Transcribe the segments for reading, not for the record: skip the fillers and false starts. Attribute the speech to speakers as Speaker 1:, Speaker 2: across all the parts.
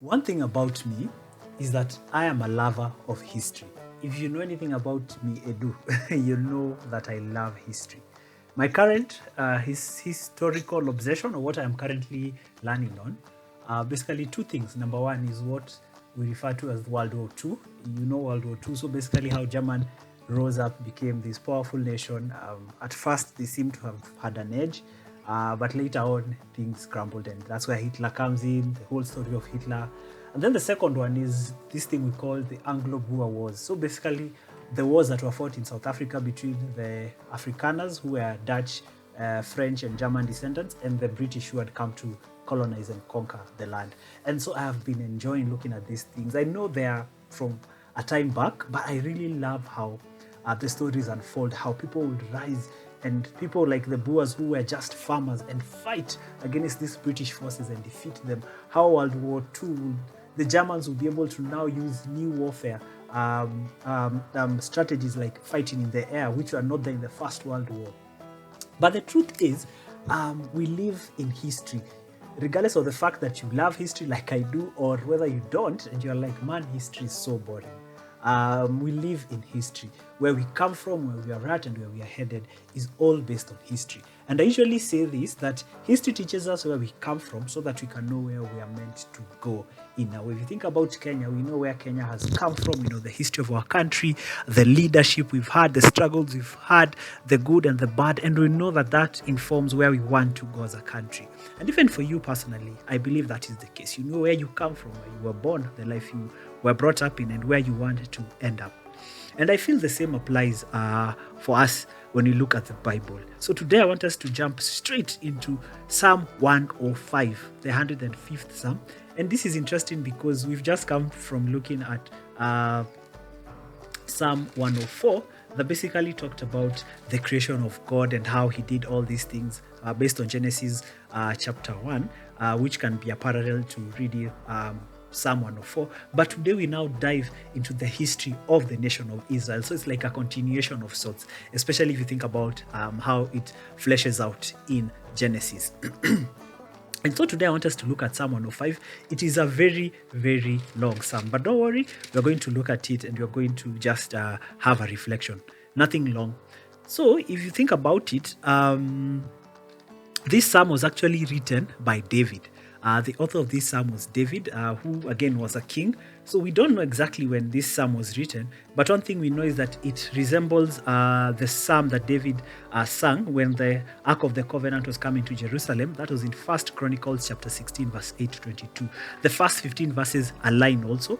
Speaker 1: One thing about me is that I am a lover of history. If you know anything about me, Edu, you know that I love history. My current historical obsession, or what I am currently learning on, basically two things. Number one is what we refer to as World War II. You know World War II. So basically, how German rose up, became this powerful nation. At first, they seem to have had an edge, but later on, things crumbled, and that's where Hitler comes in, the whole story of Hitler. And then the second one is this thing we call the Anglo-Boer Wars. So basically, the wars that were fought in South Africa between the Afrikaners, who were Dutch, French, and German descendants, and the British, who had come to colonize and conquer the land. And so I have been enjoying looking at these things. I know they are from a time back, but I really love how the stories unfold, how people would rise and people like the Boers, who were just farmers, and fight against these British forces and defeat them. How World War II, the Germans would be able to now use new warfare strategies like fighting in the air, which were not there in the First World War. But the truth is, we live in history. Regardless of the fact that you love history like I do, or whether you don't, and you're like, man, history is so boring. We live in history. Where we come from, where we are at, and where we are headed is all based on history. And I usually say this, that history teaches us where we come from so that we can know where we are meant to go in our way. If you think about Kenya, we know where Kenya has come from. We know the history of our country, the leadership we've had, the struggles we've had, the good and the bad, and we know that that informs where we want to go as a country. And even for you personally, I believe that is the case. You know where you come from, where you were born, the life you were brought up in, and where you want to end up. And I feel the same applies for us when we look at the Bible. So today I want us to jump straight into Psalm 105, the 105th Psalm. And this is interesting because we've just come from looking at Psalm 104 that basically talked about the creation of God and how he did all these things based on Genesis chapter 1, which can be a parallel to reading Psalm 104. But today we now dive into the history of the nation of Israel. So it's like a continuation of sorts, especially if you think about how it fleshes out in Genesis. And so today I want us to look at Psalm 105. It is a very, very long psalm, but don't worry, we're going to look at it and we're going to just have a reflection. Nothing long. So if you think about it, this psalm was actually written by David. The author of this psalm was David, who again was a king. So we don't know exactly when this psalm was written, but one thing we know is that it resembles the psalm that David sang when the Ark of the Covenant was coming to Jerusalem. That was in 1 Chronicles chapter 16, verse 8 to 22. The first 15 verses align also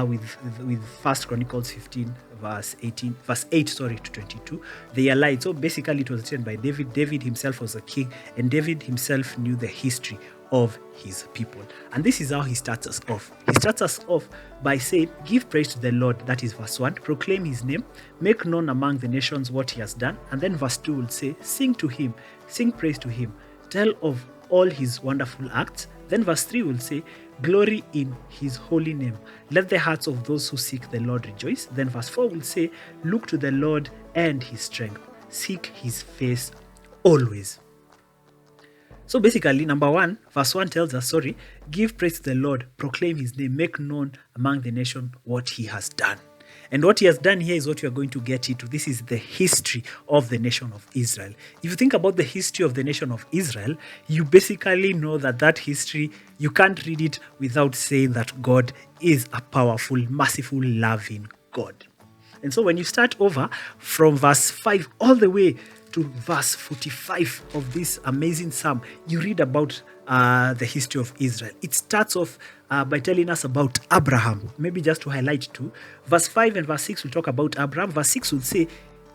Speaker 1: with 1 Chronicles 15, verse 8 to 22. They align. So basically it was written by David. David himself was a king, and David himself knew the history of his people. And this is how he starts us off. He starts us off by saying, give praise to the Lord. That is verse 1. Proclaim his name. Make known among the nations what he has done. And then verse 2 will say, sing to him. Sing praise to him. Tell of all his wonderful acts. Then verse 3 will say, glory in his holy name. Let the hearts of those who seek the Lord rejoice. Then verse 4 will say, look to the Lord and his strength. Seek his face always. So basically, number 1, verse 1 tells us, give praise to the Lord, proclaim his name, make known among the nation what he has done. And what he has done here is what we are going to get into. This is the history of the nation of Israel. If you think about the history of the nation of Israel, you basically know that history, you can't read it without saying that God is a powerful, merciful, loving God. And so when you start over from verse 5 all the way to verse 45 of this amazing psalm, you read about the history of Israel. It starts off by telling us about Abraham. Maybe just to highlight two. Verse 5 and verse 6 will talk about Abraham. Verse 6 will say,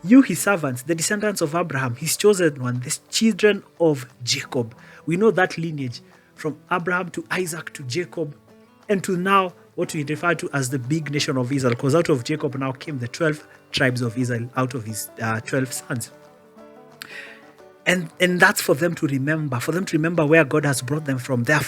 Speaker 1: you, his servants, the descendants of Abraham, his chosen one, the children of Jacob. We know that lineage from Abraham to Isaac to Jacob and to now what we refer to as the big nation of Israel, because out of Jacob now came the 12 tribes of Israel out of his 12 sons. And that's for them to remember where God has brought them from, their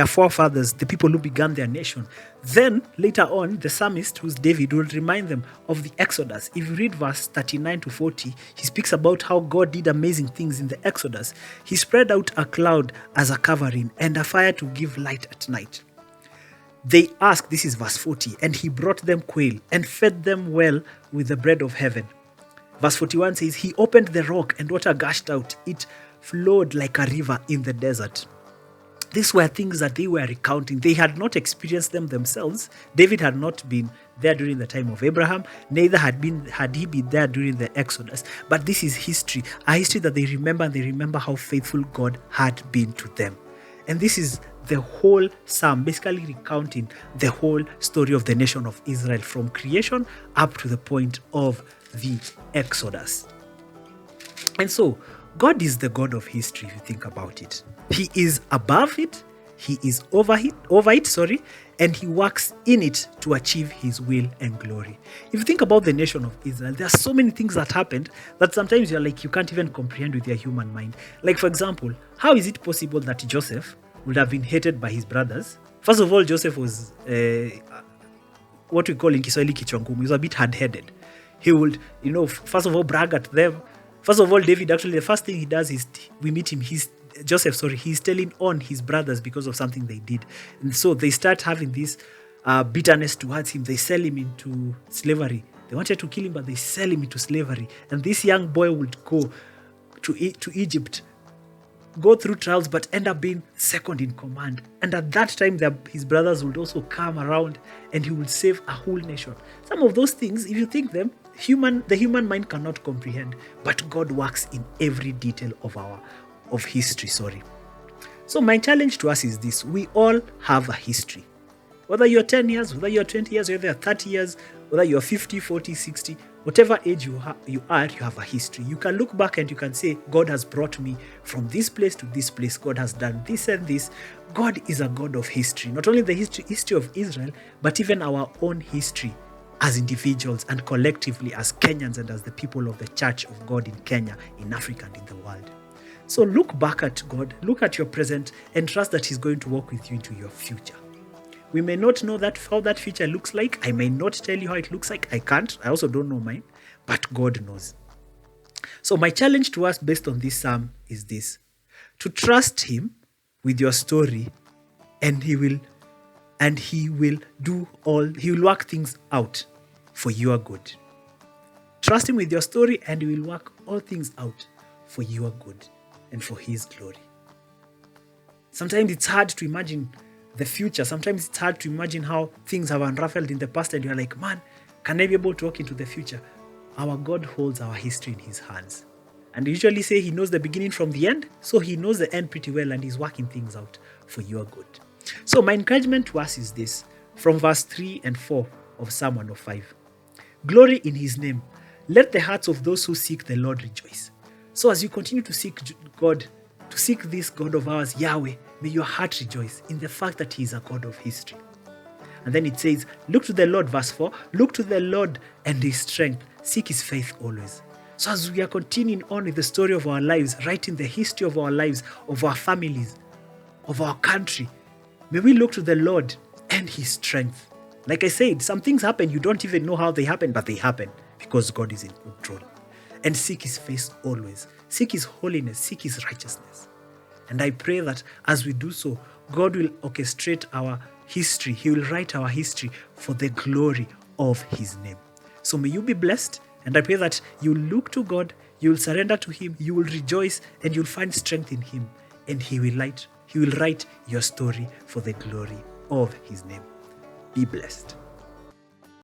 Speaker 1: forefathers, the people who began their nation. Then later on, the psalmist, who's David, will remind them of the Exodus. If you read verse 39 to 40, he speaks about how God did amazing things in the Exodus. He spread out a cloud as a covering and a fire to give light at night. They asked, this is verse 40, and he brought them quail and fed them well with the bread of heaven. Verse 41 says, he opened the rock and water gushed out. It flowed like a river in the desert. These were things that they were recounting. They had not experienced them themselves. David had not been there during the time of Abraham. Neither had he been there during the Exodus. But this is history, a history that they remember, and they remember how faithful God had been to them. And this is the whole psalm, basically recounting the whole story of the nation of Israel from creation up to the point of the Exodus. And so, God is the God of history, if you think about it. He is above it, he is over it, and he works in it to achieve his will and glory. If you think about the nation of Israel, there are so many things that happened that sometimes you're like, you can't even comprehend with your human mind. Like, for example, how is it possible that Joseph would have been hated by his brothers? First of all, Joseph was what we call in Kiswahili kichwa ngumu. He was a bit hard-headed. He would, first of all, brag at them. First of all, David, actually, the first thing he does is we meet him. He's telling on his brothers because of something they did. And so they start having this bitterness towards him. They sell him into slavery. They wanted to kill him, but they sell him into slavery. And this young boy would go to Egypt, go through trials, but end up being second in command. And at that time, his brothers would also come around and he would save a whole nation. Some of those things, if you think them, the human mind cannot comprehend, but God works in every detail of history. So my challenge to us is this: we all have a history. Whether you're 10 years, whether you're 20 years, whether you're 30 years, whether you're 50, 40, 60, whatever age you are, you have a history. You can look back and you can say, God has brought me from this place to this place. God has done this and this. God is a God of history. Not only the history of Israel, but even our own history as individuals and collectively as Kenyans and as the people of the Church of God in Kenya, in Africa, and in the world. So look back at God, look at your present, and trust that he's going to walk with you into your future. We may not know how that future looks like. I may not tell you how it looks like. I can't. I also don't know mine. But God knows. So my challenge to us based on this psalm is this: to trust him with your story, and he will work things out for your good. Trust him with your story, and he will work all things out for your good and for his glory. Sometimes it's hard to imagine the future. Sometimes it's hard to imagine how things have unraveled in the past, and you're like, man, can I be able to walk into the future? Our God holds our history in his hands. And we usually say he knows the beginning from the end, so he knows the end pretty well, and he's working things out for your good. So my encouragement to us is this, from verse 3 and 4 of Psalm 105. Glory in his name. Let the hearts of those who seek the Lord rejoice. So as you continue to seek God, to seek this God of ours, Yahweh, may your heart rejoice in the fact that he is a God of history. And then it says, look to the Lord, verse 4, look to the Lord and his strength, seek his faith always. So as we are continuing on with the story of our lives, writing the history of our lives, of our families, of our country, may we look to the Lord and his strength. Like I said, some things happen, you don't even know how they happen, but they happen because God is in control. And seek his face always. Seek his holiness, seek his righteousness. And I pray that as we do so, God will orchestrate our history. He will write our history for the glory of his name. So may you be blessed. And I pray that you look to God, you will surrender to him, you will rejoice, and you'll find strength in him. And he will write your story for the glory of his name. Be blessed.